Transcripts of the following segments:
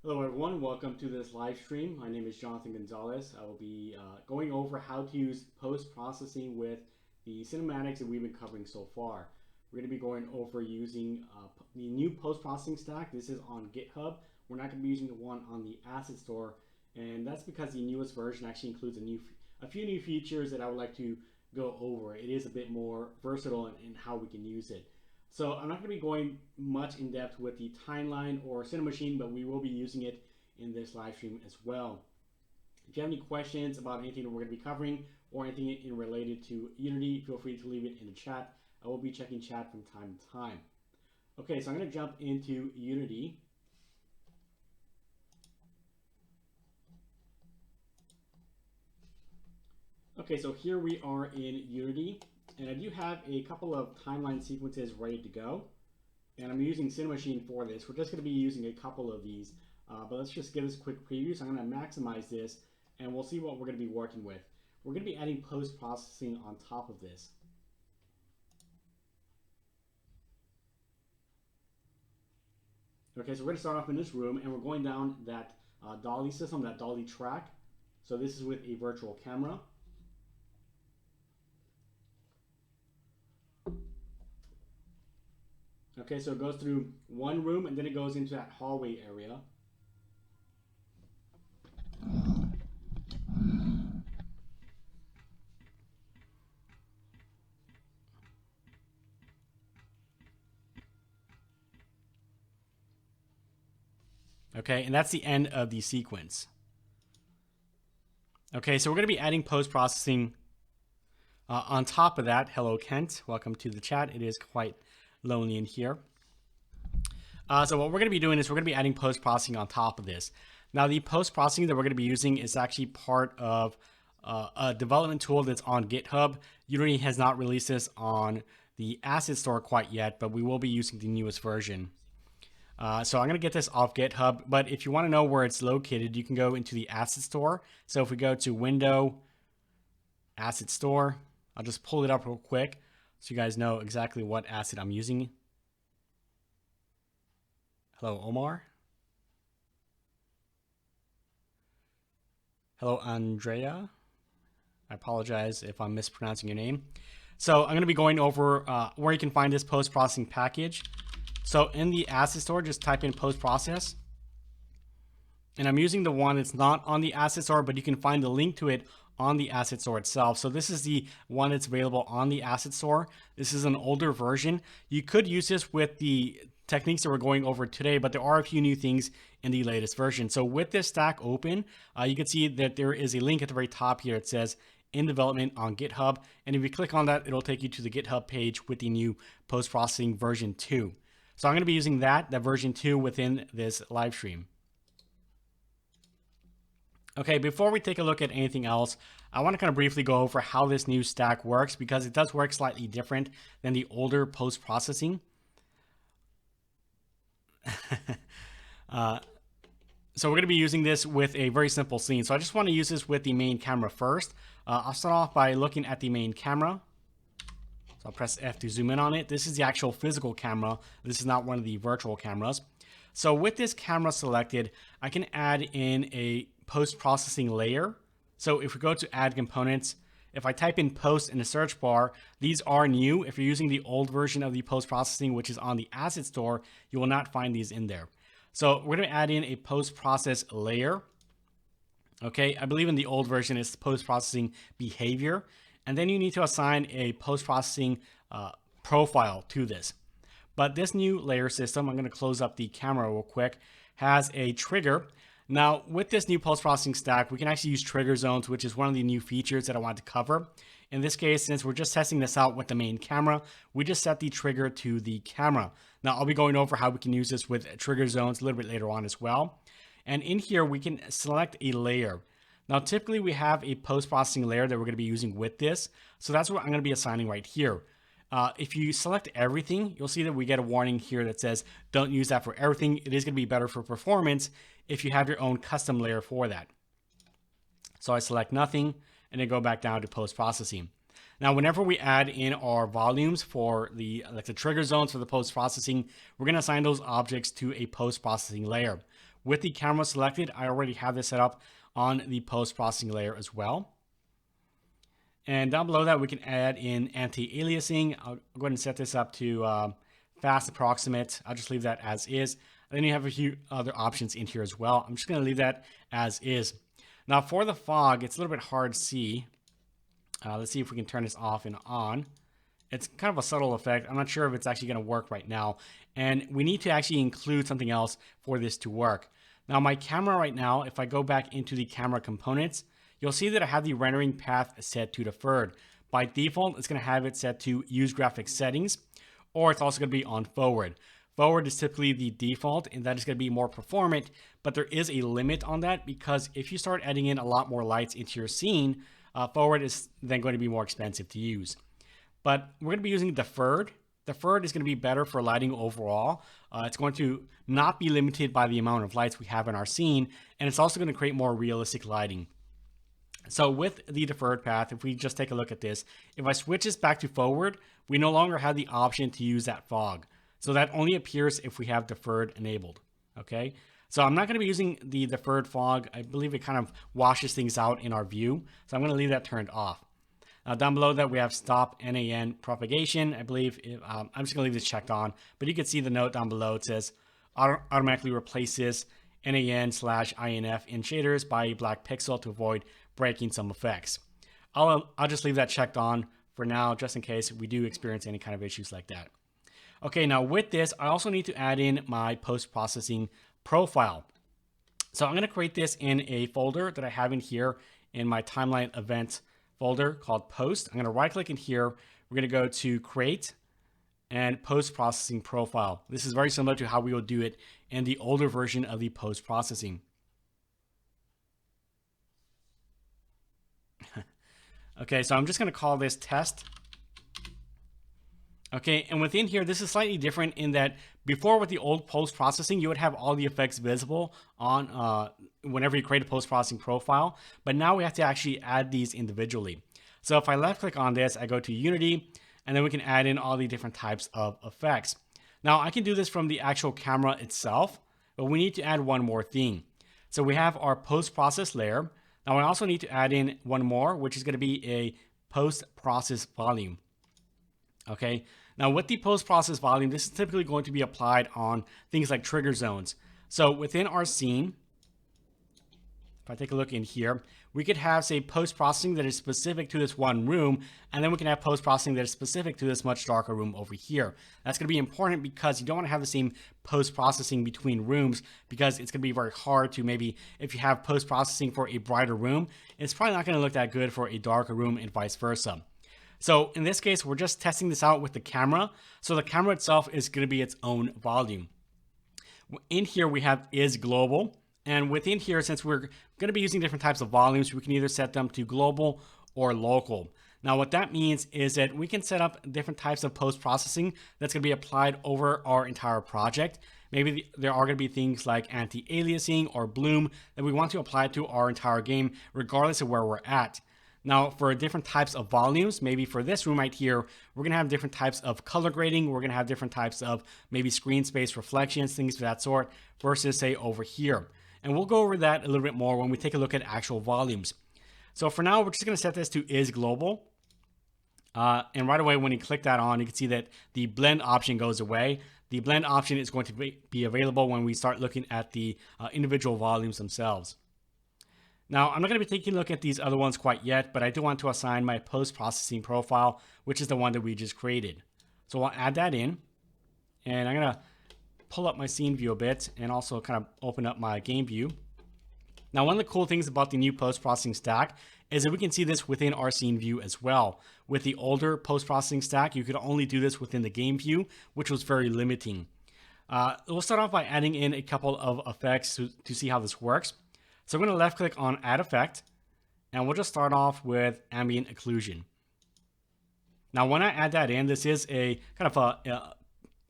Hello everyone, welcome to this live stream. My name is Jonathan Gonzalez. I will be going over how to use post-processing with the cinematics that we've been covering so far. We're going to be going over using the new post-processing stack. This is on GitHub. We're not going to be using the one on the Asset Store, and that's because the newest version actually includes a few new features that I would like to go over. It is a bit more versatile in how we can use it. So I'm not going to be going much in depth with the timeline or Cinemachine, but we will be using it in this live stream as well. If you have any questions about anything that we're going to be covering or anything in related to Unity, feel free to leave it in the chat. I will be checking chat from time to time. Okay, so I'm going to jump into Unity. Okay, so here we are in Unity. And I do have a couple of timeline sequences ready to go. And I'm using Cinemachine for this. We're just going to be using a couple of these. But let's just give this a quick preview. So I'm going to maximize this, and we'll see what we're going to be working with. We're going to be adding post-processing on top of this. Okay, so we're going to start off in this room, and we're going down that dolly system, that dolly track. So this is with a virtual camera. Okay, so it goes through one room and then it goes into that hallway area. Okay, and that's the end of the sequence. Okay, so we're going to be adding post-processing on top of that. Hello, Kent. Welcome to the chat. It is quite lonely in here. So what we're going to be doing is we're going to be adding post-processing on top of this. Now, the post-processing that we're going to be using is actually part of a development tool that's on GitHub. Unity has not released this on the Asset Store quite yet, but we will be using the newest version. So I'm going to get this off GitHub, but if you want to know where it's located, you can go into the Asset Store. So if we go to Window, Asset Store, I'll just pull it up real quick so you guys know exactly what asset I'm using. Hello, Omar. Hello, Andrea. I apologize if I'm mispronouncing your name. So I'm going to be going over where you can find this post-processing package. So in the Asset Store, just type in post-process. And I'm using the one that's not on the Asset Store, but you can find the link to it on the Asset Store itself. So this is the one that's available on the Asset Store. This is an older version. You could use this with the techniques that we're going over today, but there are a few new things in the latest version. So with this stack open, you can see that there is a link at the very top here. It says in development on GitHub. And if you click on that, it'll take you to the GitHub page with the new post-processing version 2. So I'm going to be using that version 2 within this live stream. Okay, before we take a look at anything else, I want to kind of briefly go over how this new stack works because it does work slightly different than the older post-processing. So we're going to be using this with a very simple scene. So I just want to use this with the main camera first. I'll start off by looking at the main camera. So I'll press F to zoom in on it. This is the actual physical camera. This is not one of the virtual cameras. So with this camera selected, I can add in a post-processing layer. So if we go to add components, if I type in post in the search bar, these are new. If you're using the old version of the post-processing, which is on the Asset Store, you will not find these in there. So we're going to add in a post-process layer. Okay, I believe in the old version it's post-processing behavior. And then you need to assign a post-processing profile to this. But this new layer system, I'm going to close up the camera real quick, has a trigger. Now, with this new post-processing stack, we can actually use trigger zones, which is one of the new features that I want to cover. In this case, since we're just testing this out with the main camera, we just set the trigger to the camera. Now, I'll be going over how we can use this with trigger zones a little bit later on as well. And in here, we can select a layer. Now, typically, we have a post-processing layer that we're going to be using with this. So that's what I'm going to be assigning right here. If you select everything, you'll see that we get a warning here that says, don't use that for everything. It is going to be better for performance if you have your own custom layer for that. So I select nothing and then go back down to post-processing. Now, whenever we add in our volumes for the trigger zones for the post-processing, we're going to assign those objects to a post-processing layer. with the camera selected, I already have this set up on the post-processing layer as well. And down below that, we can add in anti-aliasing. I'll go ahead and set this up to fast approximate. I'll just leave that as is. And then you have a few other options in here as well. I'm just going to leave that as is. Now for the fog, it's a little bit hard to see. Let's see if we can turn this off and on. It's kind of a subtle effect. I'm not sure if it's actually going to work right now. And we need to actually include something else for this to work. Now my camera right now, if I go back into the camera components, you'll see that I have the rendering path set to deferred. By default, it's going to have it set to use graphics settings, or it's also going to be on forward. Forward is typically the default, and that is going to be more performant, but there is a limit on that because if you start adding in a lot more lights into your scene, forward is then going to be more expensive to use. But we're going to be using deferred. Deferred is going to be better for lighting overall. It's going to not be limited by the amount of lights we have in our scene, and it's also going to create more realistic lighting. So with the deferred path, if we just take a look at this, if I switch this back to forward, we no longer have the option to use that fog. So that only appears if we have deferred enabled, okay? So I'm not gonna be using the deferred fog. I believe it kind of washes things out in our view. So I'm gonna leave that turned off. Now down below that, we have stop NAN propagation. I believe, I'm just gonna leave this checked on, but you can see the note down below. It says automatically replaces NAN/INF in shaders by a black pixel to avoid breaking some effects. I'll just leave that checked on for now, just in case we do experience any kind of issues like that. Okay, now with this, I also need to add in my post-processing profile. So I'm gonna create this in a folder that I have in here in my timeline event folder called post. I'm gonna right click in here. We're gonna go to create and post-processing profile. This is very similar to how we will do it in the older version of the post-processing. Okay, so I'm just going to call this test. Okay, and within here, this is slightly different in that before with the old post-processing, you would have all the effects visible on whenever you create a post-processing profile, but now we have to actually add these individually. So if I left click on this, I go to Unity, and then we can add in all the different types of effects. Now I can do this from the actual camera itself, but we need to add one more thing. So we have our post-process layer. Now I also need to add in one more, which is going to be a post-process volume. Okay, now with the post-process volume, this is typically going to be applied on things like trigger zones. So within our scene, if I take a look in here, we could have, say, post-processing that is specific to this one room, and then we can have post-processing that is specific to this much darker room over here. That's going to be important because you don't want to have the same post-processing between rooms, because it's going to be very hard to maybe, if you have post-processing for a brighter room, it's probably not going to look that good for a darker room and vice versa. So in this case, we're just testing this out with the camera. So the camera itself is going to be its own volume. In here, we have is global. And within here, since we're going to be using different types of volumes, we can either set them to global or local. Now, what that means is that we can set up different types of post-processing that's going to be applied over our entire project. Maybe there are going to be things like anti-aliasing or bloom that we want to apply to our entire game, regardless of where we're at. Now, for different types of volumes, maybe for this room right here, we're going to have different types of color grading. We're going to have different types of maybe screen space reflections, things of that sort, versus, say, over here. And we'll go over that a little bit more when we take a look at actual volumes. So for now, we're just going to set this to is global. And right away, when you click that on, you can see that the blend option goes away. The blend option is going to be available when we start looking at the individual volumes themselves. Now, I'm not going to be taking a look at these other ones quite yet, but I do want to assign my post-processing profile, which is the one that we just created. So I'll add that in, and I'm going to pull up my scene view a bit and also kind of open up my game view. Now, one of the cool things about the new post-processing stack is that we can see this within our scene view as well. With the older post-processing stack, you could only do this within the game view, which was very limiting. We'll start off by adding in a couple of effects to see how this works. So I'm going to left click on add effect, and we'll just start off with ambient occlusion. Now, when I add that in, this is a kind of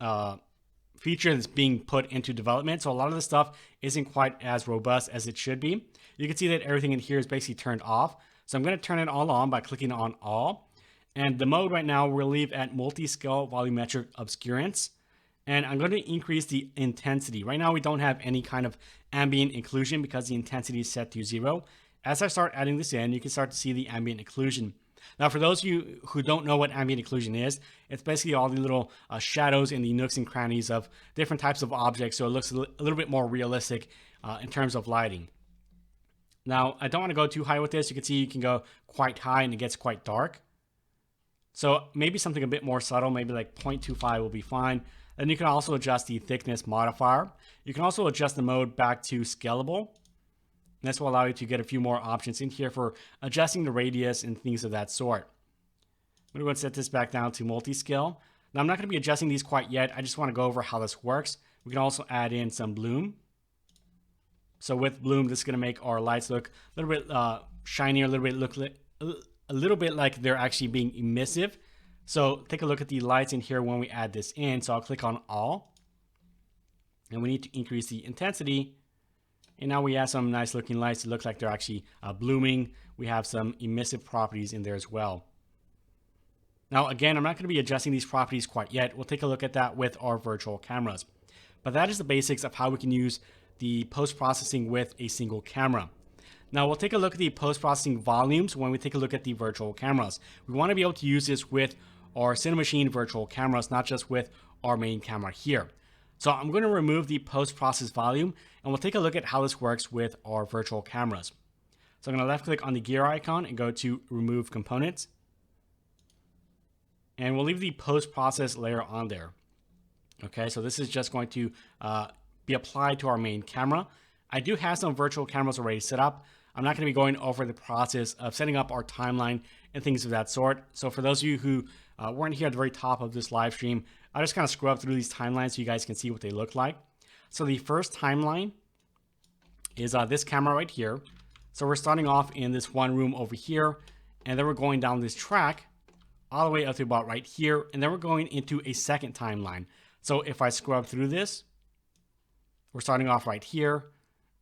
a feature that's being put into development. So a lot of the stuff isn't quite as robust as it should be. You can see that everything in here is basically turned off. So I'm going to turn it all on by clicking on all. And the mode right now we'll leave at multi-scale volumetric obscurance. And I'm going to increase the intensity. Right now we don't have any kind of ambient occlusion because the intensity is set to 0. As I start adding this in, you can start to see the ambient occlusion. Now, for those of you who don't know what ambient occlusion is, it's basically all the little shadows in the nooks and crannies of different types of objects, so it looks a little bit more realistic in terms of lighting. Now, I don't want to go too high with this. You can see you can go quite high and it gets quite dark. So maybe something a bit more subtle, maybe like 0.25 will be fine. And you can also adjust the thickness modifier. You can also adjust the mode back to scalable. And this will allow you to get a few more options in here for adjusting the radius and things of that sort. I'm going to set this back down to multi-scale. Now, I'm not going to be adjusting these quite yet. I just want to go over how this works. We can also add in some bloom. So with bloom, this is going to make our lights look a little bit shinier, a little bit like they're actually being emissive. So take a look at the lights in here when we add this in. So I'll click on all. And we need to increase the intensity. And now we have some nice looking lights. It looks like they're actually blooming. We have some emissive properties in there as well. Now, again, I'm not going to be adjusting these properties quite yet. We'll take a look at that with our virtual cameras. But that is the basics of how we can use the post-processing with a single camera. Now, we'll take a look at the post-processing volumes when we take a look at the virtual cameras. We want to be able to use this with our Cinemachine virtual cameras, not just with our main camera here. So I'm going to remove the post-process volume, and we'll take a look at how this works with our virtual cameras. So I'm going to left-click on the gear icon and go to Remove Components. And we'll leave the post-process layer on there. Okay, so this is just going to be applied to our main camera. I do have some virtual cameras already set up. I'm not going to be going over the process of setting up our timeline and things of that sort. So for those of you who weren't here at the very top of this live stream, I'll just kind of scroll up through these timelines so you guys can see what they look like. So the first timeline is this camera right here. So we're starting off in this one room over here, and then we're going down this track all the way up to about right here, and then we're going into a second timeline. So if I scroll up through this, we're starting off right here.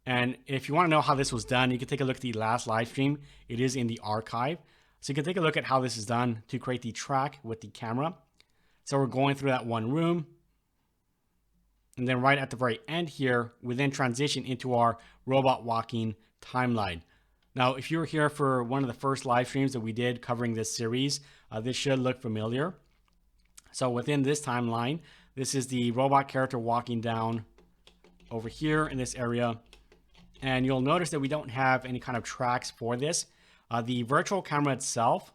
And if you want to know how this was done, you can take a look at the last live stream. It is in the archive. So you can take a look at how this is done to create the track with the camera. So we're going through that one room. And then right at the very end here, we then transition into our robot walking timeline. Now, if you were here for one of the first live streams that we did covering this series, this should look familiar. So within this timeline, this is the robot character walking down over here in this area. And you'll notice that we don't have any kind of tracks for this. The virtual camera itself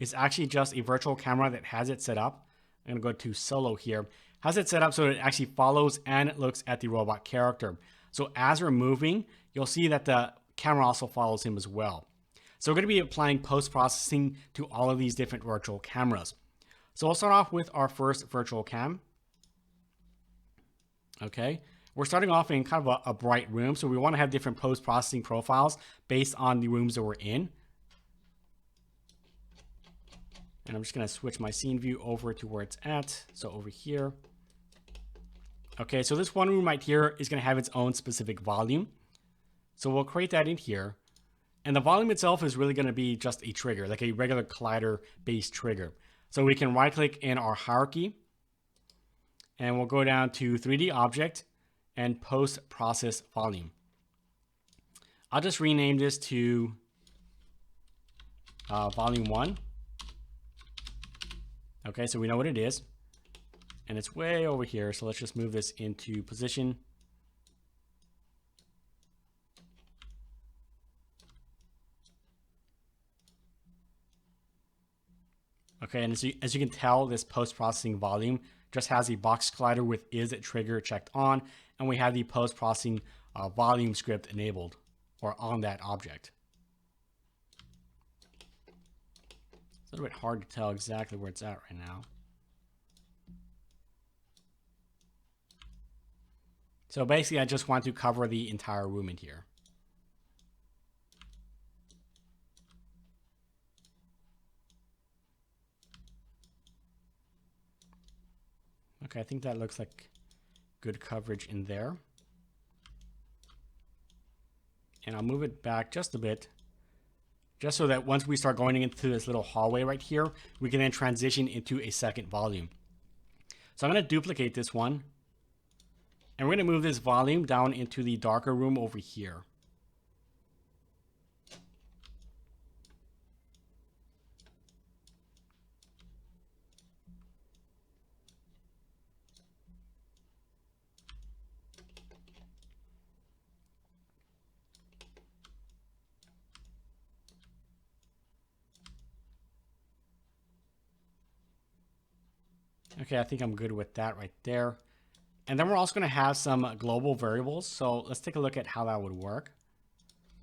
is actually just a virtual camera that has it set up. I'm going to go to solo here. Has it set up so it actually follows and it looks at the robot character. So as we're moving, you'll see that the camera also follows him as well. So we're going to be applying post-processing to all of these different virtual cameras. So we'll start off with our first virtual cam. Okay. We're starting off in kind of a bright room, so we want to have different post-processing profiles based on the rooms that we're in. And I'm just going to switch my scene view over to where it's at, so over here. Okay, so this one room right here is going to have its own specific volume. So we'll create that in here. And the volume itself is really going to be just a trigger, like a regular collider-based trigger. So we can right-click in our hierarchy, and we'll go down to 3D Object, and post-process volume. I'll just rename this to volume 1. Okay, so we know what it is. And it's way over here, so let's just move this into position. Okay, and as you can tell, this post-processing volume just has a box collider with is it trigger checked on, and we have the post-processing volume script enabled or on that object. It's a little bit hard to tell exactly where it's at right now. So basically, I just want to cover the entire room in here. Okay, I think that looks like good coverage in there. And I'll move it back just a bit, just so that once we start going into this little hallway right here, we can then transition into a second volume. So I'm going to duplicate this one. And we're going to move this volume down into the darker room over here. Okay, I think I'm good with that right there. And then we're also going to have some global variables. So let's take a look at how that would work.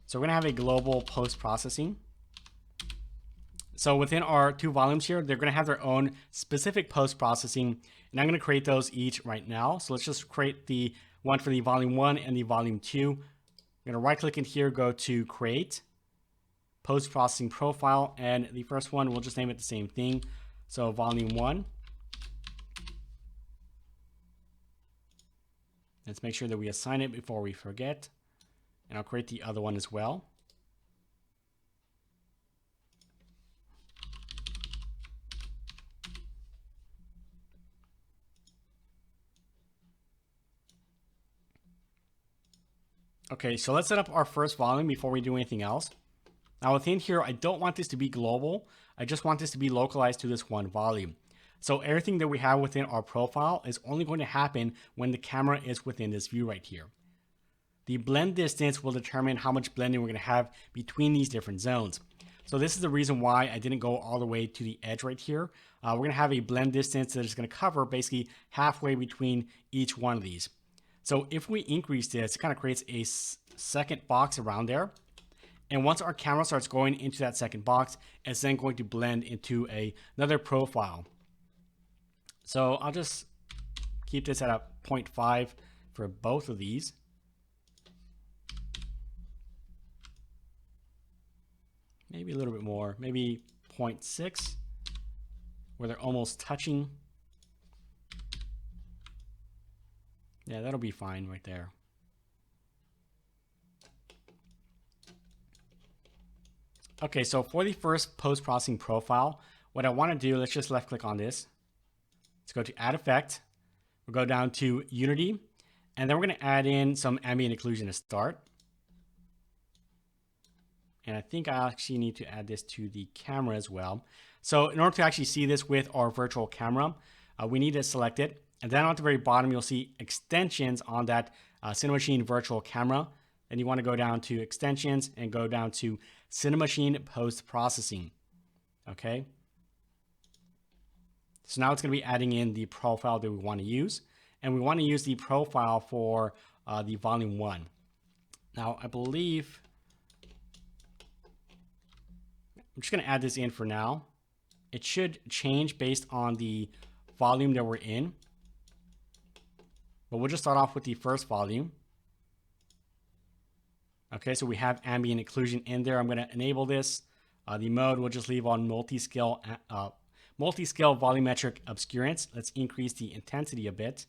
So we're going to have a global post-processing. So within our two volumes here, they're going to have their own specific post-processing. And I'm going to create those each right now. So let's just create the one for the volume 1 and the volume 2. I'm going to right-click in here, go to Create, Post-Processing Profile. And the first one, we'll just name it the same thing. So volume 1. Let's make sure that we assign it before we forget. And I'll create the other one as well. Okay, so let's set up our first volume before we do anything else. Now within here, I don't want this to be global. I just want this to be localized to this one volume. So everything that we have within our profile is only going to happen when the camera is within this view right here. The blend distance will determine how much blending we're going to have between these different zones. So this is the reason why I didn't go all the way to the edge right here. We're going to have a blend distance that is going to cover basically halfway between each one of these. So if we increase this, it kind of creates a second box around there. And once our camera starts going into that second box, it's then going to blend into another profile. So I'll just keep this at a 0.5 for both of these. Maybe a little bit more, maybe 0.6, where they're almost touching. Yeah, that'll be fine right there. Okay, so for the first post-processing profile, what I want to do, let's just left click on this. Let's go to Add Effect. We'll go down to Unity, and then we're going to add in some ambient occlusion to start. And I think I actually need to add this to the camera as well. So in order to actually see this with our virtual camera, we need to select it. And then at the very bottom, you'll see extensions on that Cinemachine virtual camera. Then you want to go down to extensions and go down to Cinemachine post-processing. Okay. So now it's going to be adding in the profile that we want to use. And we want to use the profile for the volume 1. Now, I believe I'm just going to add this in for now. It should change based on the volume that we're in. But we'll just start off with the first volume. Okay, so we have ambient occlusion in there. I'm going to enable this. The mode we'll just leave on multi-scale volumetric obscurance. Let's increase the intensity a bit.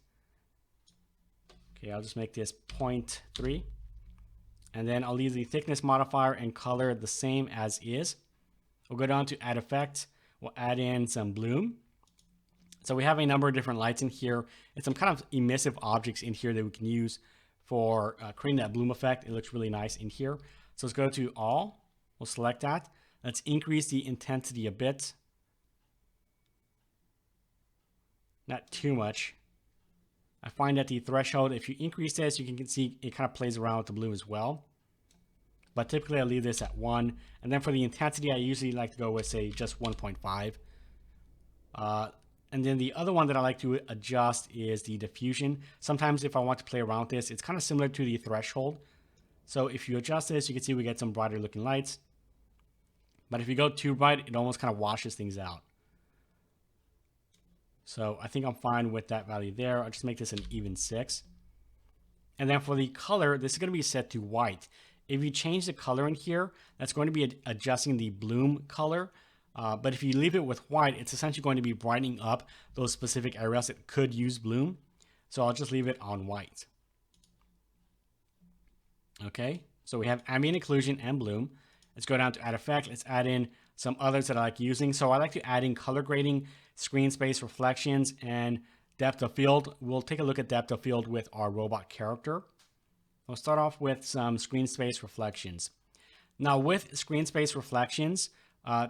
Okay, I'll just make this 0.3. And then I'll leave the thickness modifier and color the same as is. We'll go down to Add Effect. We'll add in some bloom. So we have a number of different lights in here and some kind of emissive objects in here that we can use for creating that bloom effect. It looks really nice in here. So let's go to All. We'll select that. Let's increase the intensity a bit. Not too much. I find that the threshold, if you increase this, you can see it kind of plays around with the bloom as well. But typically I leave this at 1. And then for the intensity, I usually like to go with, say, just 1.5. And then the other one that I like to adjust is the diffusion. Sometimes if I want to play around with this, it's kind of similar to the threshold. So if you adjust this, you can see we get some brighter looking lights. But if you go too bright, it almost kind of washes things out. So I think I'm fine with that value there. I'll just make this an even 6. And then for the color, this is going to be set to white. If you change the color in here, that's going to be adjusting the bloom color. But if you leave it with white, it's essentially going to be brightening up those specific areas that could use bloom. So I'll just leave it on white. Okay, so we have ambient occlusion and bloom. Let's go down to Add Effect. Let's add in some others that I like using. So I like to add in color grading, screen space reflections, and depth of field, we'll take a look at depth of field with our robot character. We'll start off with some screen space reflections. Now with screen space reflections,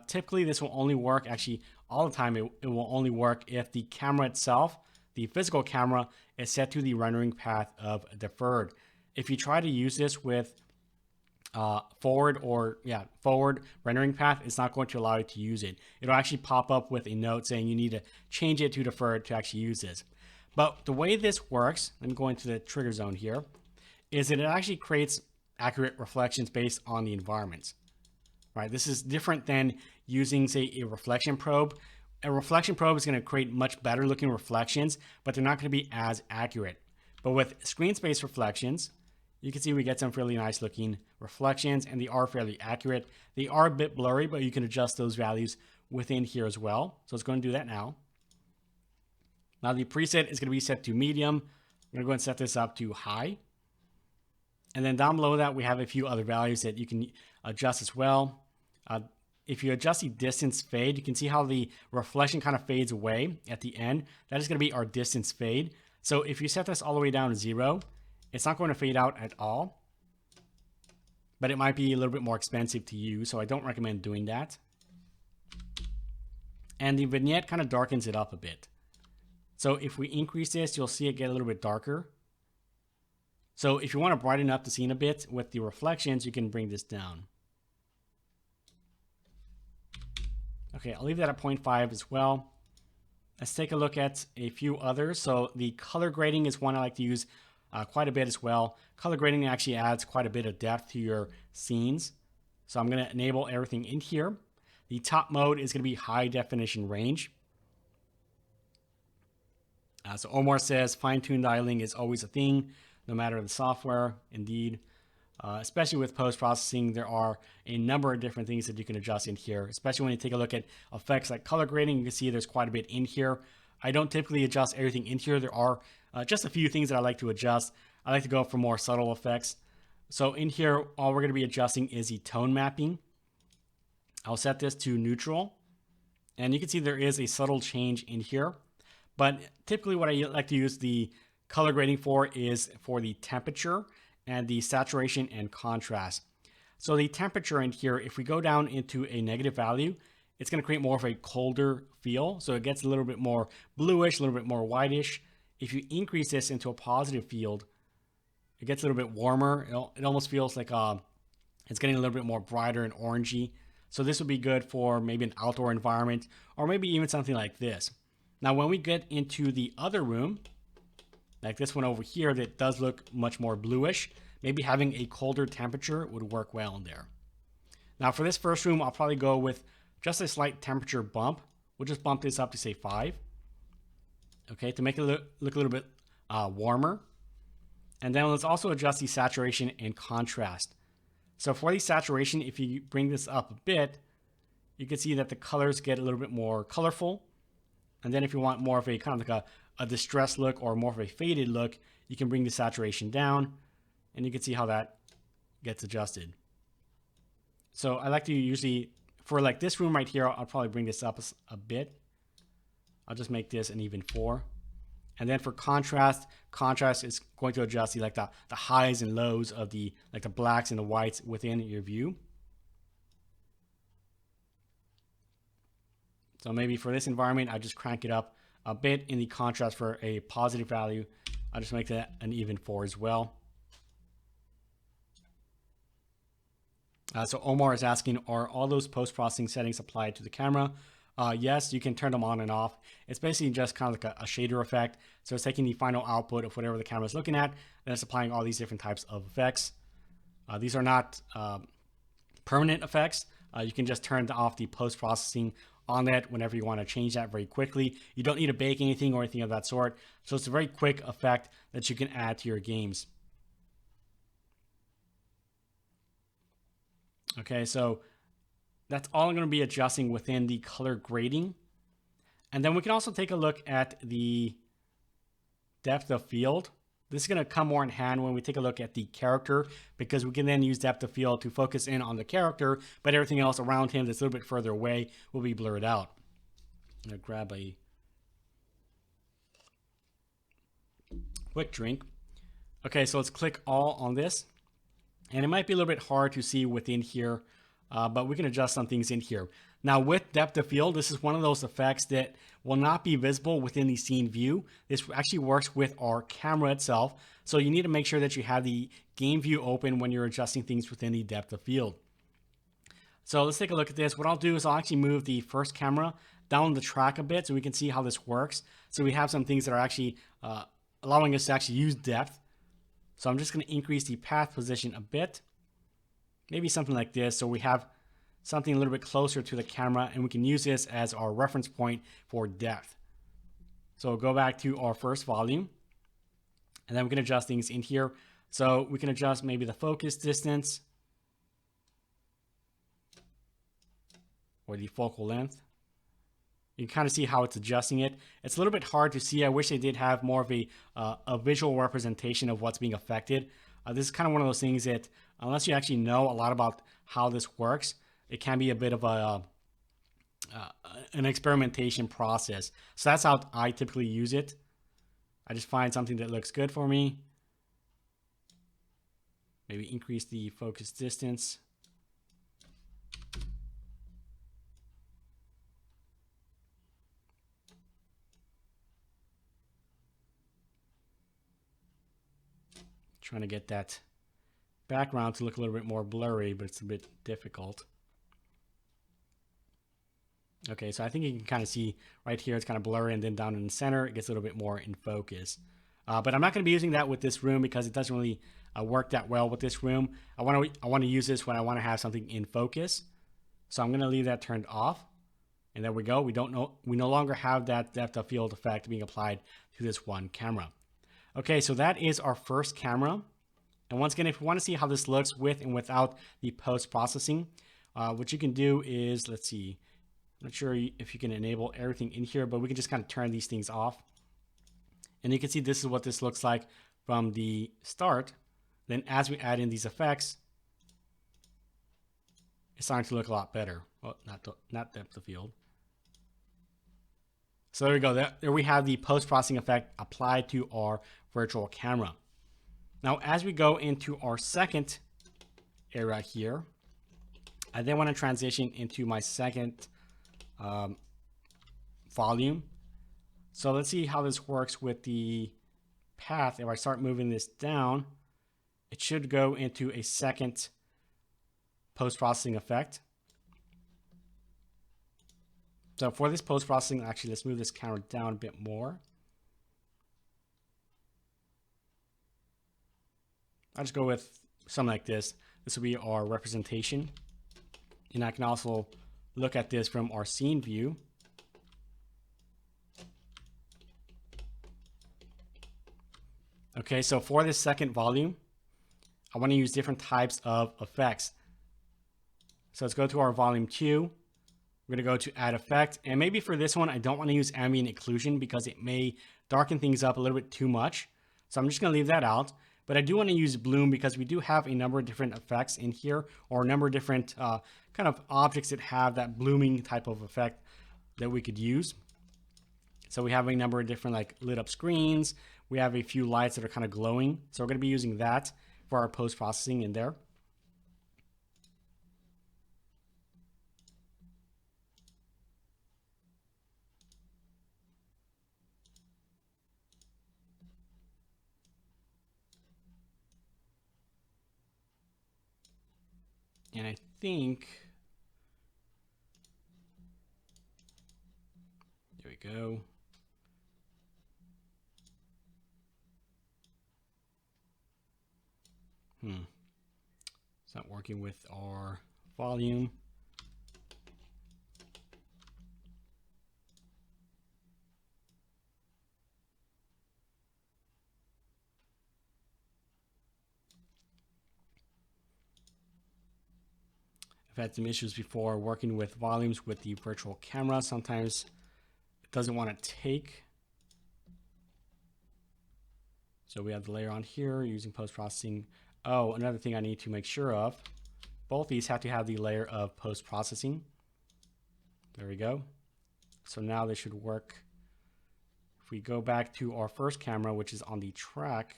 typically this will only work, actually all the time it will only work if the camera itself, the physical camera, is set to the rendering path of deferred. If you try to use this with forward rendering path, it's not going to allow you to use it. It'll actually pop up with a note saying you need to change it to deferred to actually use this. But the way this works, let me go into the trigger zone here, is that it actually creates accurate reflections based on the environments. Right? This is different than using, say, a reflection probe. A reflection probe is going to create much better looking reflections, but they're not going to be as accurate. But with screen space reflections, you can see we get some fairly nice looking reflections, and they are fairly accurate. They are a bit blurry, but you can adjust those values within here as well. So it's going to do that now. Now the preset is going to be set to medium. I'm going to go and set this up to high. And then down below that, we have a few other values that you can adjust as well. If you adjust the distance fade, you can see how the reflection kind of fades away at the end. That is going to be our distance fade. So if you set this all the way down to 0, it's not going to fade out at all. But it might be a little bit more expensive to use, so I don't recommend doing that. And the vignette kind of darkens it up a bit. So if we increase this, you'll see it get a little bit darker. So if you want to brighten up the scene a bit with the reflections, you can bring this down. Okay, I'll leave that at 0.5 as well. Let's take a look at a few others. So the color grading is one I like to use quite a bit as well. Color grading actually adds quite a bit of depth to your scenes. So I'm going to enable everything in here. The top mode is going to be high definition range. So Omar says fine-tune dialing is always a thing, no matter the software. Indeed. Especially with post-processing, there are a number of different things that you can adjust in here, especially when you take a look at effects like color grading. You can see there's quite a bit in here. I don't typically adjust everything in here. There are just a few things that I like to adjust. I like to go for more subtle effects. So in here, all we're going to be adjusting is the tone mapping. I'll set this to neutral. And you can see there is a subtle change in here. But typically what I like to use the color grading for is for the temperature and the saturation and contrast. So the temperature in here, if we go down into a negative value, it's going to create more of a colder feel. So it gets a little bit more bluish, a little bit more whitish. If you increase this into a positive field, it gets a little bit warmer. It almost feels like it's getting a little bit more brighter and orangey. So this would be good for maybe an outdoor environment, or maybe even something like this. Now, when we get into the other room, like this one over here, that does look much more bluish, maybe having a colder temperature would work well in there. Now for this first room, I'll probably go with just a slight temperature bump. We'll just bump this up to say 5. Okay, to make it look a little bit warmer. And then let's also adjust the saturation and contrast. So for the saturation, if you bring this up a bit, you can see that the colors get a little bit more colorful. And then if you want more of a kind of like a distressed look or more of a faded look, you can bring the saturation down, and you can see how that gets adjusted. So I like to usually, for like this room right here, I'll probably bring this up a bit. I'll just make this an even 4. And then for contrast is going to adjust the highs and lows of the blacks and the whites within your view. So maybe for this environment, I just crank it up a bit in the contrast for a positive value. I'll just make that an even 4 as well. So Omar is asking, are all those post-processing settings applied to the camera? Yes, you can turn them on and off. It's basically just kind of like a shader effect. So it's taking the final output of whatever the camera is looking at, and it's applying all these different types of effects. These are not permanent effects. You can just turn off the post-processing on that whenever you want to change that very quickly. You don't need to bake anything or anything of that sort. So it's a very quick effect that you can add to your games. Okay, so that's all I'm going to be adjusting within the color grading. And then we can also take a look at the depth of field. This is going to come more in hand when we take a look at the character, because we can then use depth of field to focus in on the character, but everything else around him that's a little bit further away will be blurred out. I'm going to grab a quick drink. Okay, so let's click all on this. And it might be a little bit hard to see within here, but we can adjust some things in here. Now with depth of field, this is one of those effects that will not be visible within the scene view. This actually works with our camera itself. So you need to make sure that you have the game view open when you're adjusting things within the depth of field. So let's take a look at this. What I'll do is I'll actually move the first camera down the track a bit so we can see how this works. So we have some things that are actually allowing us to actually use depth. So I'm just going to increase the path position a bit. Maybe something like this. So we have something a little bit closer to the camera and we can use this as our reference point for depth. So we'll go back to our first volume and then we can adjust things in here. So we can adjust maybe the focus distance or the focal length. You can kind of see how it's adjusting it. It's a little bit hard to see. I wish they did have more of a visual representation of what's being affected. This is kind of one of those things that, unless you actually know a lot about how this works, it can be a bit of an experimentation process. So that's how I typically use it. I just find something that looks good for me. Maybe increase the focus distance. Trying to get that background to look a little bit more blurry, but it's a bit difficult. Okay, so I think you can kind of see right here, it's kind of blurry, and then down in the center, it gets a little bit more in focus. But I'm not going to be using that with this room because it doesn't really work that well with this room. I want to use this when I want to have something in focus. So I'm going to leave that turned off. And there we go. We no longer have that depth of field effect being applied to this one camera. Okay, so that is our first camera. And once again, if you want to see how this looks with and without the post-processing, what you can do is, let's see, I'm not sure if you can enable everything in here, but we can just kind of turn these things off. And you can see this is what this looks like from the start. Then as we add in these effects, it's starting to look a lot better. Well, not depth of field. So there we go. There we have the post-processing effect applied to our virtual camera. Now, as we go into our second area here, I then want to transition into my second volume. So let's see how this works with the path. If I start moving this down, it should go into a second post-processing effect. So for this post-processing, actually, let's move this camera down a bit more. I'll just go with something like this. This will be our representation. And I can also look at this from our scene view. Okay, so for this second volume, I want to use different types of effects. So let's go to our volume 2. We're going to go to add effect. And maybe for this one, I don't want to use ambient occlusion because it may darken things up a little bit too much. So I'm just going to leave that out. But I do want to use bloom because we do have a number of different effects in here, or a number of different kind of objects that have that blooming type of effect that we could use. So we have a number of different like lit up screens. We have a few lights that are kind of glowing. So we're going to be using that for our post-processing in there. And I think, there we go. It's not working with our volume. I've had some issues before working with volumes with the virtual camera. Sometimes it doesn't want to take. So we have the layer on here using post-processing. Oh, another thing I need to make sure of. Both these have to have the layer of post-processing. There we go. So now they should work we go back to our first camera, which is on the track,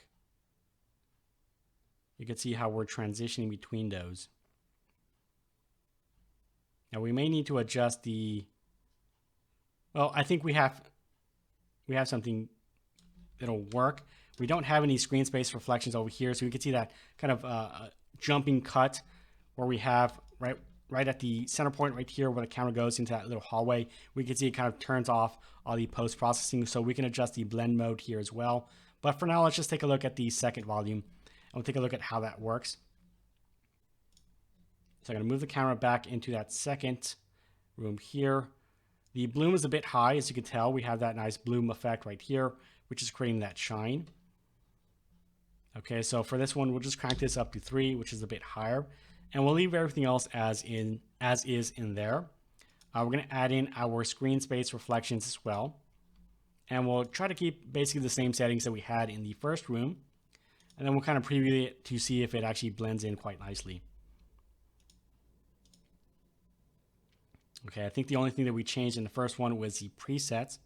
you can see how we're transitioning between those. Now we may need to adjust the, well, I think we have something that'll work. We don't have any screen space reflections over here, so we can see that kind of jumping cut where we have right at the center point right here where the camera goes into that little hallway. We can see it kind of turns off all the post-processing, so we can adjust the blend mode here as well. But for now, let's just take a look at the second volume, and we'll take a look at how that works. So I'm going to move the camera back into that second room here. The bloom is a bit high, as you can tell. We have that nice bloom effect right here, which is creating that shine. Okay, so for this one, we'll just crank this up to 3, which is a bit higher. And we'll leave everything else as is in there. We're going to add in our screen space reflections as well. And we'll try to keep basically the same settings that we had in the first room. And then we'll kind of preview it to see if it actually blends in quite nicely. Okay, I think the only thing that we changed in the first one was the presets.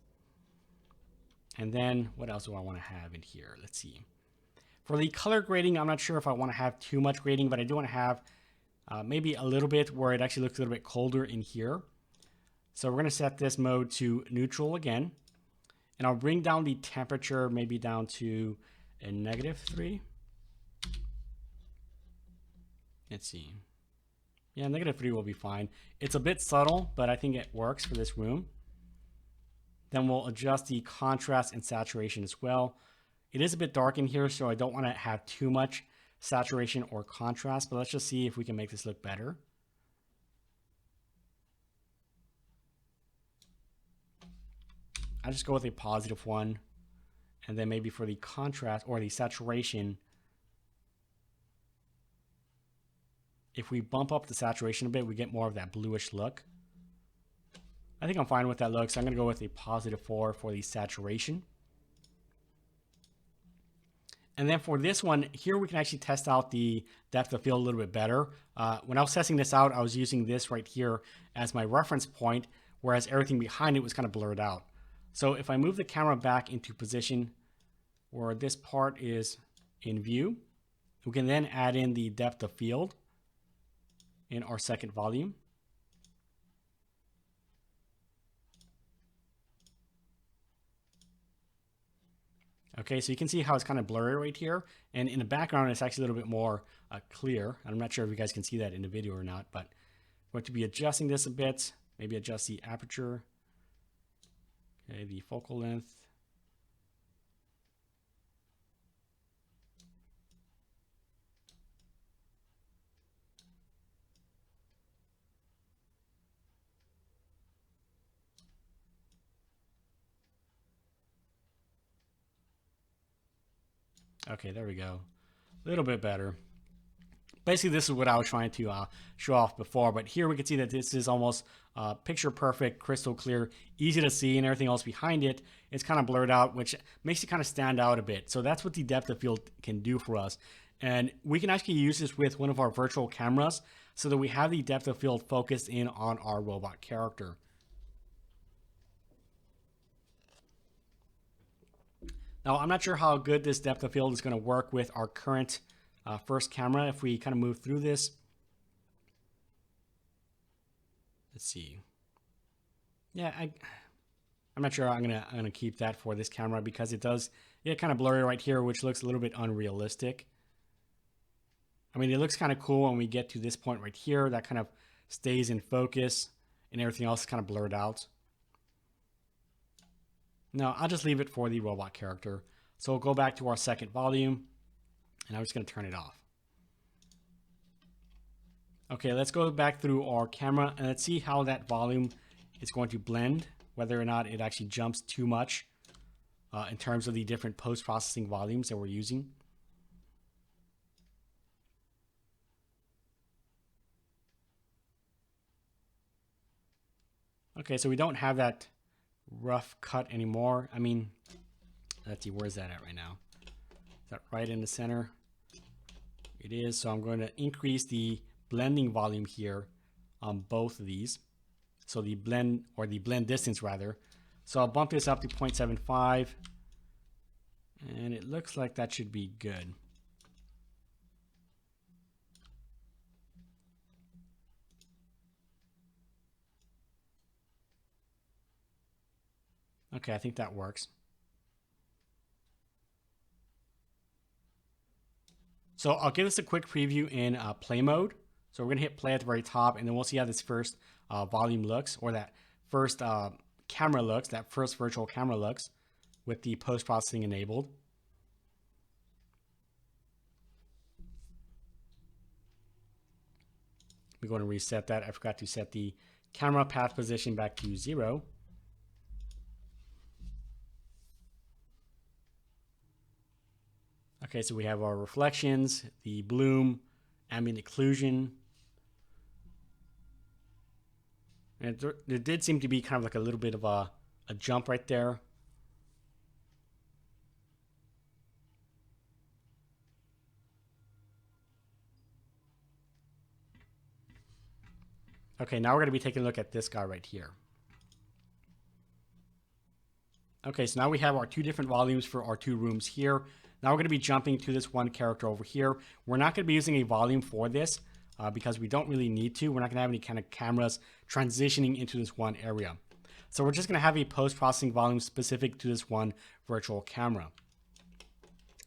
And then what else do I want to have in here? Let's see. For the color grading, I'm not sure if I want to have too much grading, but I do want to have maybe a little bit where it actually looks a little bit colder in here. So we're going to set this mode to neutral again. And I'll bring down the temperature maybe down to a -3. Let's see. Yeah, -3 will be fine. It's a bit subtle, but I think it works for this room. Then we'll adjust the contrast and saturation as well. It is a bit dark in here, so I don't want to have too much saturation or contrast, but let's just see if we can make this look better. I just go with a +1, and then maybe for the contrast or the saturation, if we bump up the saturation a bit, we get more of that bluish look. I think I'm fine with that look, so I'm going to go with a +4 for the saturation. And then for this one, here we can actually test out the depth of field a little bit better. When I was testing this out, I was using this right here as my reference point, whereas everything behind it was kind of blurred out. So if I move the camera back into position where this part is in view, we can then add in the depth of field in our second volume. Okay, so you can see how it's kind of blurry right here. And in the background, it's actually a little bit more clear. I'm not sure if you guys can see that in the video or not, but I'm going to be adjusting this a bit. Maybe adjust the aperture. Okay, the focal length. Okay, there we go. A little bit better. Basically, this is what I was trying to show off before, but here we can see that this is almost picture perfect, crystal clear, easy to see, and everything else behind it is kind of blurred out, which makes it kind of stand out a bit. So that's what the depth of field can do for us. And we can actually use this with one of our virtual cameras so that we have the depth of field focused in on our robot character. Now, I'm not sure how good this depth of field is going to work with our current first camera. If we kind of move through this, let's see. Yeah, I'm not sure I'm gonna keep that for this camera because it does get kind of blurry right here, which looks a little bit unrealistic. I mean, it looks kind of cool when we get to this point right here. That kind of stays in focus, and everything else is kind of blurred out. No, I'll just leave it for the robot character. So we'll go back to our second volume, and I'm just going to turn it off. Okay, let's go back through our camera, and let's see how that volume is going to blend, whether or not it actually jumps too much in terms of the different post-processing volumes that we're using. Okay, so we don't have that rough cut anymore. I mean, let's see, where's that at right now? Is that right in the center? It is. So I'm going to increase the blending volume here on both of these. So the blend, or the blend distance rather. So I'll bump this up to 0.75. And it looks like that should be good. Okay, I think that works. So I'll give this a quick preview in play mode. So we're going to hit play at the very top, and then we'll see how this first volume looks, or that first camera looks, that first virtual camera looks with the post-processing enabled. We're going to reset that. I forgot to set the camera path position back to 0. Okay, so we have our reflections, the bloom, ambient occlusion. And there did seem to be kind of like a little bit of a jump right there. Okay, now we're going to be taking a look at this guy right here. Okay, so now we have our two different volumes for our two rooms here. Now we're going to be jumping to this one character over here. We're not going to be using a volume for this because we don't really need to. We're not going to have any kind of cameras transitioning into this one area. So we're just going to have a post-processing volume specific to this one virtual camera.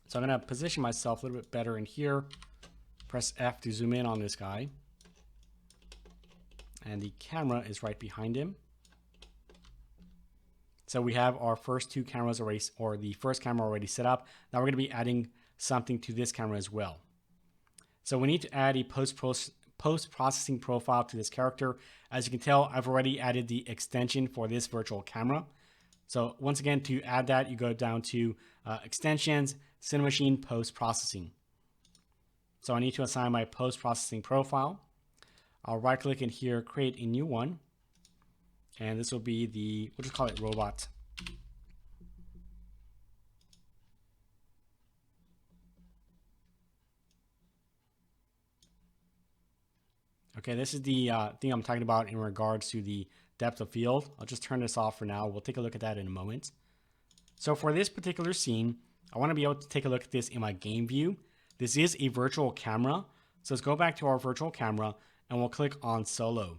So I'm going to position myself a little bit better in here. Press F to zoom in on this guy. And the camera is right behind him. So we have our first two cameras already, or the first camera already set up. Now we're going to be adding something to this camera as well. So we need to add a post-processing profile to this character. As you can tell, I've already added the extension for this virtual camera. So once again, to add that, you go down to Extensions, Cinemachine, Post-Processing. So I need to assign my post-processing profile. I'll right-click in here, create a new one. And this will be we'll just call it robot. Okay, this is the thing I'm talking about in regards to the depth of field. I'll just turn this off for now. We'll take a look at that in a moment. So for this particular scene, I want to be able to take a look at this in my game view. This is a virtual camera. So let's go back to our virtual camera and we'll click on solo.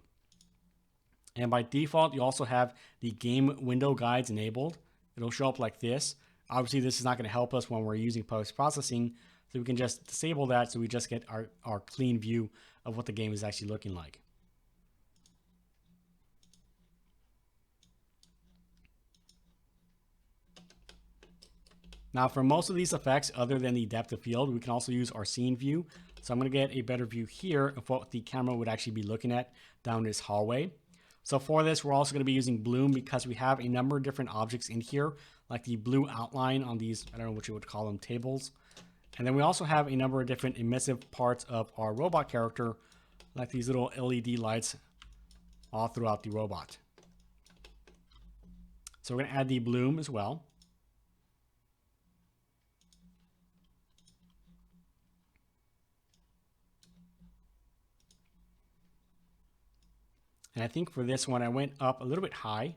And by default, you also have the game window guides enabled. It'll show up like this. Obviously, this is not going to help us when we're using post-processing, so we can just disable that so we just get our clean view of what the game is actually looking like. Now, for most of these effects, other than the depth of field, we can also use our scene view. So I'm going to get a better view here of what the camera would actually be looking at down this hallway. So for this, we're also going to be using bloom because we have a number of different objects in here, like the blue outline on these, I don't know what you would call them, tables. And then we also have a number of different emissive parts of our robot character, like these little LED lights all throughout the robot. So we're going to add the bloom as well. And I think for this one, I went up a little bit high.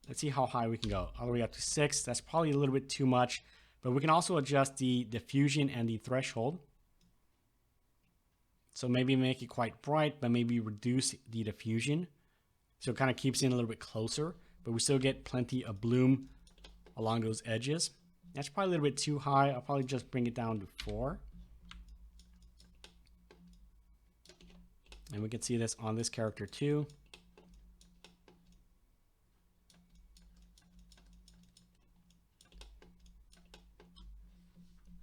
Let's see how high we can go. All the way up to 6. That's probably a little bit too much. But we can also adjust the diffusion and the threshold. So maybe make it quite bright, but maybe reduce the diffusion. So it kind of keeps in a little bit closer. But we still get plenty of bloom along those edges. That's probably a little bit too high. I'll probably just bring it down to 4. And we can see this on this character too.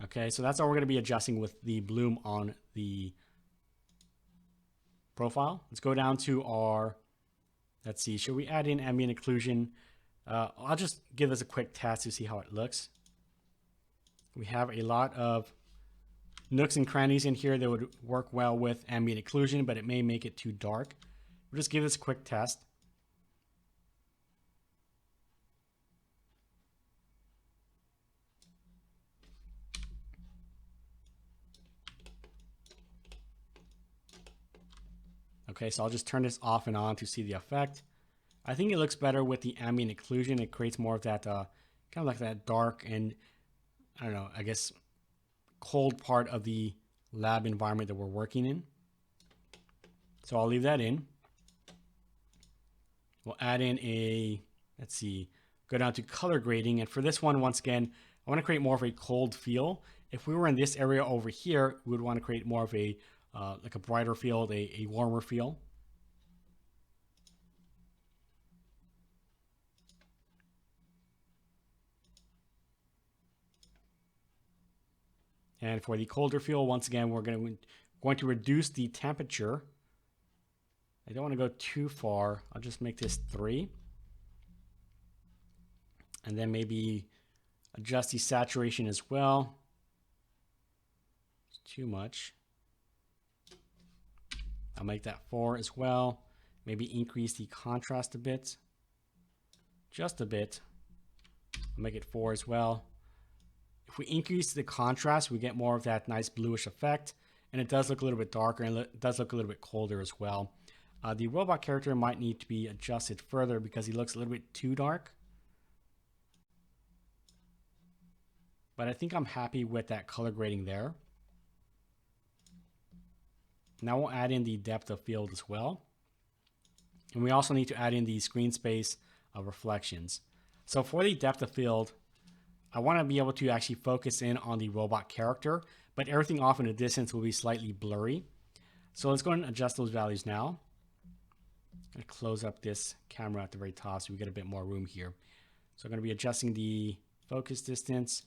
Okay, so that's all we're going to be adjusting with the bloom on the profile. Let's go down to our, let's see, should we add in ambient occlusion? I'll just give this a quick test to see how it looks. We have a lot of nooks and crannies in here that would work well with ambient occlusion, but it may make it too dark. We'll just give this a quick test. Okay, so I'll just turn this off and on to see the effect. I think it looks better with the ambient occlusion. It creates more of that kind of like that dark and, I don't know, I guess cold part of the lab environment that we're working in. So I'll leave that in. We'll add in a, let's see, go down to color grading. And for this one, once again, I want to create more of a cold feel. If we were in this area over here, we would want to create more of a, like a brighter field, a warmer feel. And for the colder feel, once again, we're going to reduce the temperature. I don't want to go too far. I'll just make this 3. And then maybe adjust the saturation as well. It's too much. I'll make that 4 as well. Maybe increase the contrast a bit. Just a bit. I'll make it 4 as well. If we increase the contrast, we get more of that nice bluish effect. And it does look a little bit darker, and it does look a little bit colder as well. The robot character might need to be adjusted further because he looks a little bit too dark. But I think I'm happy with that color grading there. Now we'll add in the depth of field as well. And we also need to add in the screen space reflections. So for the depth of field, I want to be able to actually focus in on the robot character, but everything off in the distance will be slightly blurry. So let's go ahead and adjust those values now. I'm going to close up this camera at the very top so we get a bit more room here. So I'm going to be adjusting the focus distance.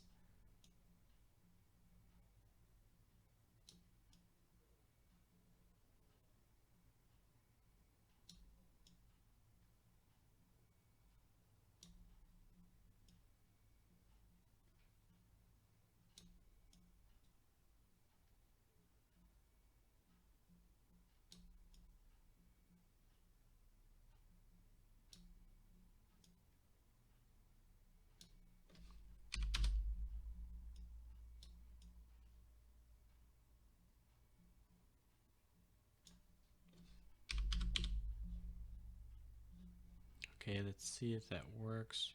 Okay, let's see if that works.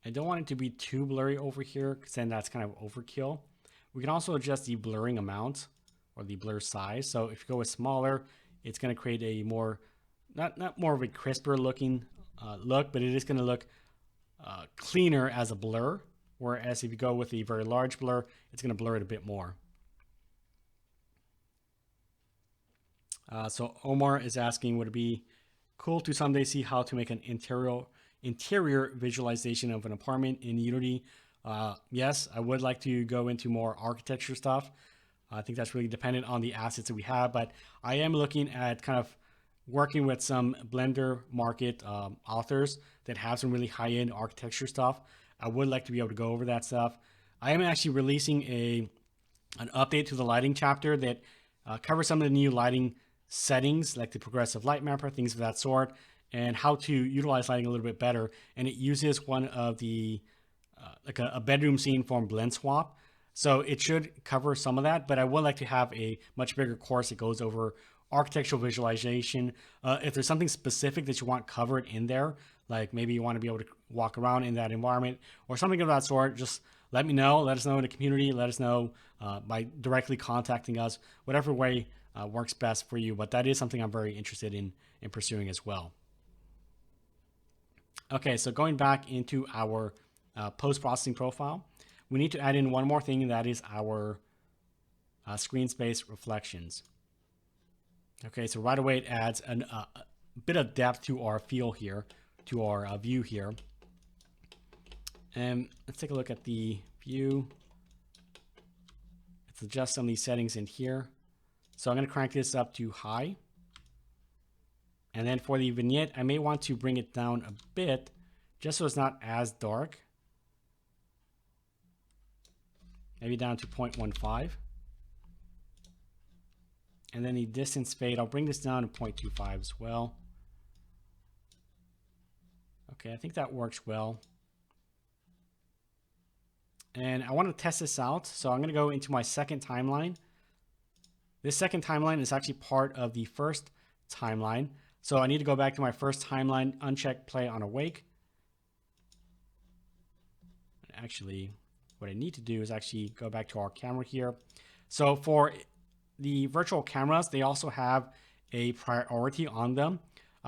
I don't want it to be too blurry over here because then that's kind of overkill. We can also adjust the blurring amount or the blur size. So if you go with smaller, it's going to create a more, not more of a crisper looking look, but it is going to look cleaner as a blur. Whereas if you go with a very large blur, it's going to blur it a bit more. So Omar is asking, would it be cool to someday see how to make an interior visualization of an apartment in Unity? Yes, I would like to go into more architecture stuff. I think that's really dependent on the assets that we have, but I am looking at kind of working with some Blender market authors that have some really high-end architecture stuff. I would like to be able to go over that stuff. I am actually releasing an update to the lighting chapter that covers some of the new lighting settings, like the progressive light mapper, things of that sort, and how to utilize lighting a little bit better. And it uses one of the like a bedroom scene from Blend Swap. So it should cover some of that, but I would like to have a much bigger course that goes over architectural visualization. If there's something specific that you want covered in there, like maybe you want to be able to walk around in that environment or something of that sort, just let me know. Let us know in the community. Let us know by directly contacting us, whatever way works best for you. But that is something I'm very interested in pursuing as well. Okay, so going back into our post-processing profile, we need to add in one more thing, and that is our screen space reflections. Okay, so right away it adds a bit of depth to our feel here, to our view here. And let's take a look at the view. Let's adjust some of these settings in here. So I'm going to crank this up to high. And then for the vignette, I may want to bring it down a bit just so it's not as dark. Maybe down to 0.15. And then the distance fade, I'll bring this down to 0.25 as well. Okay, I think that works well. And I want to test this out. So I'm going to go into my second timeline. This second timeline is actually part of the first timeline. So I need to go back to my first timeline, uncheck play on awake. Actually, what I need to do is actually go back to our camera here. So for the virtual cameras, they also have a priority on them.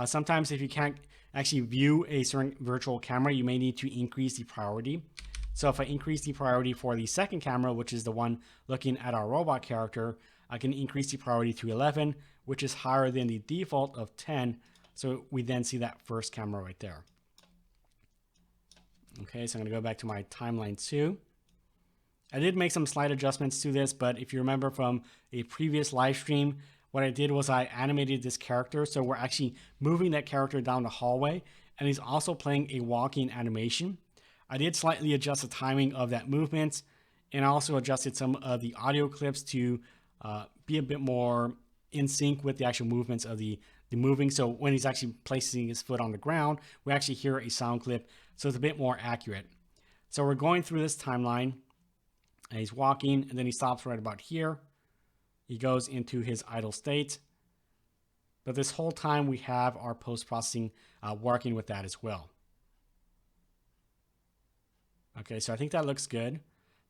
Sometimes if you can't actually view a certain virtual camera, you may need to increase the priority. So if I increase the priority for the second camera, which is the one looking at our robot character, I can increase the priority to 11, which is higher than the default of 10. So we then see that first camera right there. Okay, so I'm going to go back to my timeline 2. I did make some slight adjustments to this, but if you remember from a previous live stream, what I did was I animated this character. So we're actually moving that character down the hallway, and he's also playing a walking animation. I did slightly adjust the timing of that movement, and I also adjusted some of the audio clips to be a bit more in sync with the actual movements of the moving. So when he's actually placing his foot on the ground, we actually hear a sound clip, so it's a bit more accurate. So we're going through this timeline, and he's walking, and then he stops right about here. He goes into his idle state. But this whole time we have our post-processing working with that as well. Okay, so I think that looks good.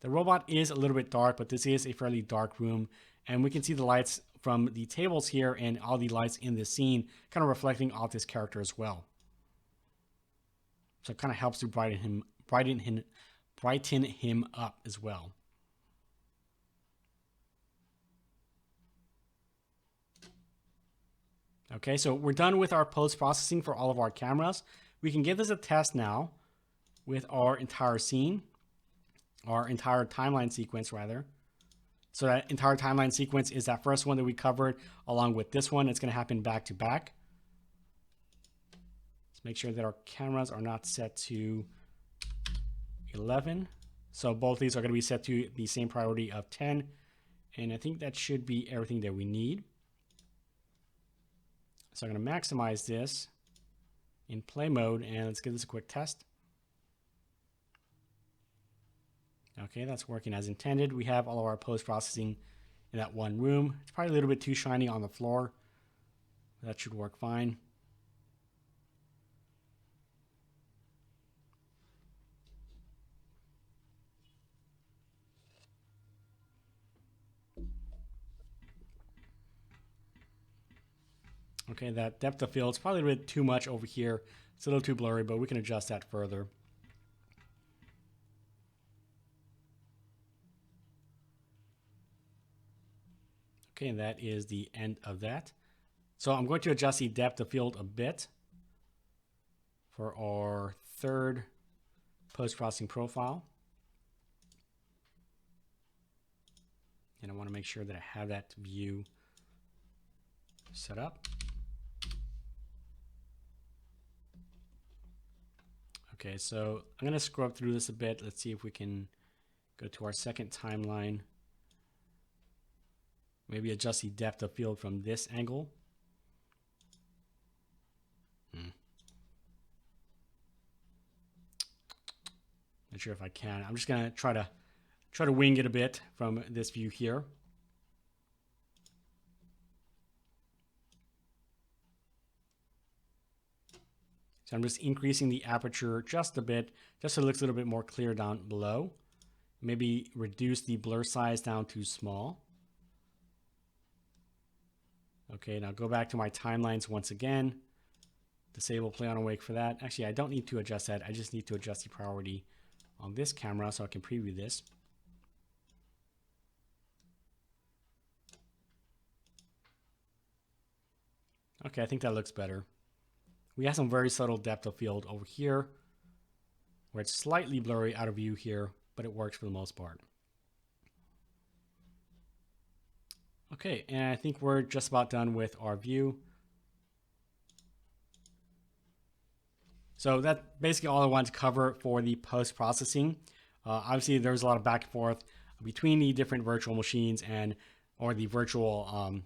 The robot is a little bit dark, but this is a fairly dark room. And we can see the lights from the tables here and all the lights in this scene kind of reflecting off this character as well. So it kind of helps to brighten him up as well. Okay, so we're done with our post-processing for all of our cameras. We can give this a test now with our entire scene, our entire timeline sequence rather. So that entire timeline sequence is that first one that we covered along with this one. It's going to happen back to back. Let's make sure that our cameras are not set to 11. So both these are going to be set to the same priority of 10. And I think that should be everything that we need. So I'm going to maximize this in play mode, and let's give this a quick test. Okay, that's working as intended. We have all of our post-processing in that one room. It's probably a little bit too shiny on the floor. That should work fine. Okay, that depth of field is probably a bit too much over here. It's a little too blurry, but we can adjust that further. Okay, and that is the end of that. So I'm going to adjust the depth of field a bit for our third post-processing profile. And I want to make sure that I have that view set up. Okay, so I'm going to scrub through this a bit. Let's see if we can go to our second timeline. Maybe adjust the depth of field from this angle. Not sure if I can. I'm just going to try to wing it a bit from this view here. So I'm just increasing the aperture just a bit, just so it looks a little bit more clear down below. Maybe reduce the blur size down to small. Okay, now go back to my timelines once again. Disable play on awake for that. Actually, I don't need to adjust that. I just need to adjust the priority on this camera so I can preview this. Okay, I think that looks better. We have some very subtle depth of field over here, where it's slightly blurry out of view here, but it works for the most part. Okay, and I think we're just about done with our view. So that's basically all I wanted to cover for the post-processing. Obviously, there's a lot of back and forth between the different virtual machines or the virtual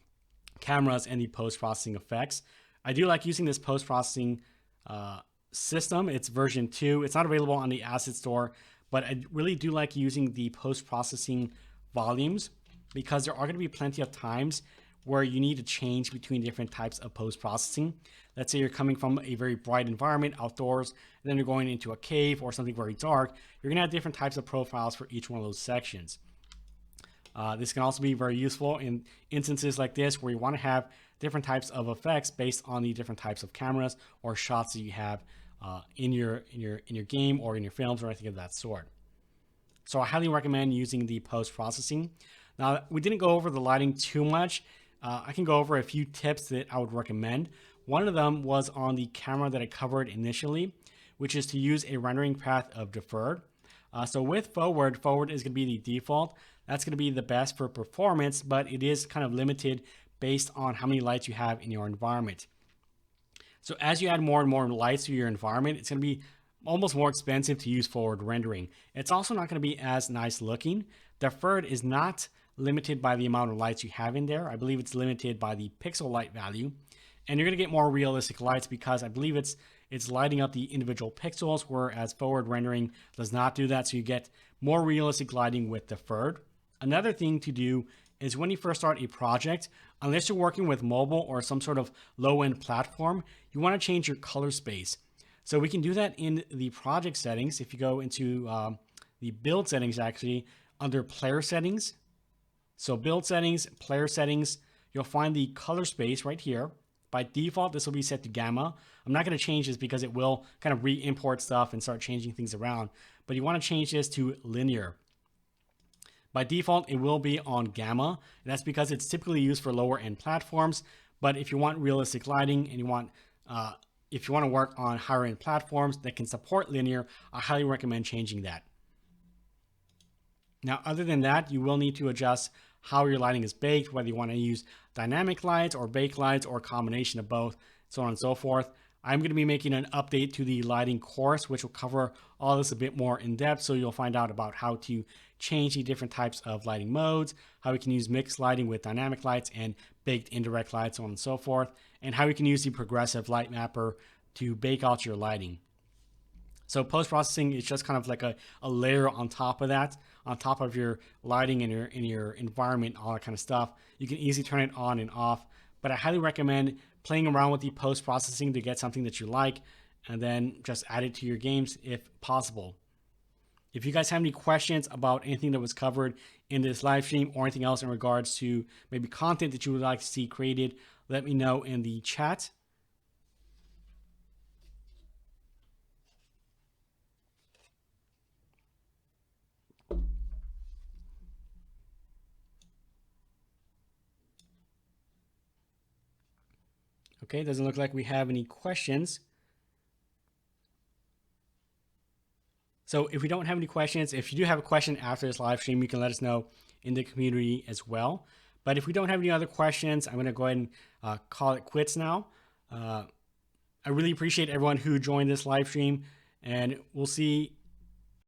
cameras and the post-processing effects. I do like using this post-processing system. It's version 2. It's not available on the Asset Store, but I really do like using the post-processing volumes because there are going to be plenty of times where you need to change between different types of post-processing. Let's say you're coming from a very bright environment outdoors, and then you're going into a cave or something very dark. You're gonna have different types of profiles for each one of those sections. This can also be very useful in instances like this where you want to have different types of effects based on the different types of cameras or shots that you have in your game or in your films or anything of that sort. So I highly recommend using the post-processing. Now, we didn't go over the lighting too much. I can go over a few tips that I would recommend. One of them was on the camera that I covered initially, which is to use a rendering path of deferred. So with forward is going to be the default. That's going to be the best for performance, but it is kind of limited based on how many lights you have in your environment. So as you add more and more lights to your environment, it's going to be almost more expensive to use forward rendering. It's also not going to be as nice looking. Deferred is not limited by the amount of lights you have in there. I believe it's limited by the pixel light value. And you're going to get more realistic lights because I believe it's lighting up the individual pixels, whereas forward rendering does not do that. So you get more realistic lighting with deferred. Another thing to do is when you first start a project, unless you're working with mobile or some sort of low-end platform, you want to change your color space. So we can do that in the project settings. If you go into the build settings, actually, under player settings. So build settings, player settings, you'll find the color space right here. By default, this will be set to gamma. I'm not going to change this because it will kind of re-import stuff and start changing things around. But you want to change this to linear. By default, it will be on gamma, and that's because it's typically used for lower end platforms. But if you want realistic lighting and you want, if you want to work on higher end platforms that can support linear, I highly recommend changing that. Now, other than that, you will need to adjust how your lighting is baked, whether you want to use dynamic lights or baked lights or a combination of both, so on and so forth. I'm going to be making an update to the lighting course, which will cover all this a bit more in depth. So you'll find out about how to change the different types of lighting modes, how we can use mixed lighting with dynamic lights and baked indirect lights, so on and so forth, and how we can use the progressive light mapper to bake out your lighting. So post-processing is just kind of like a layer on top of that, on top of your lighting and in your environment, all that kind of stuff. You can easily turn it on and off, but I highly recommend playing around with the post-processing to get something that you like, and then just add it to your games if possible. If you guys have any questions about anything that was covered in this live stream or anything else in regards to maybe content that you would like to see created, let me know in the chat. Okay, doesn't look like we have any questions. So if we don't have any questions, if you do have a question after this live stream, you can let us know in the community as well. But if we don't have any other questions, I'm going to go ahead and call it quits now. I really appreciate everyone who joined this live stream, and we'll see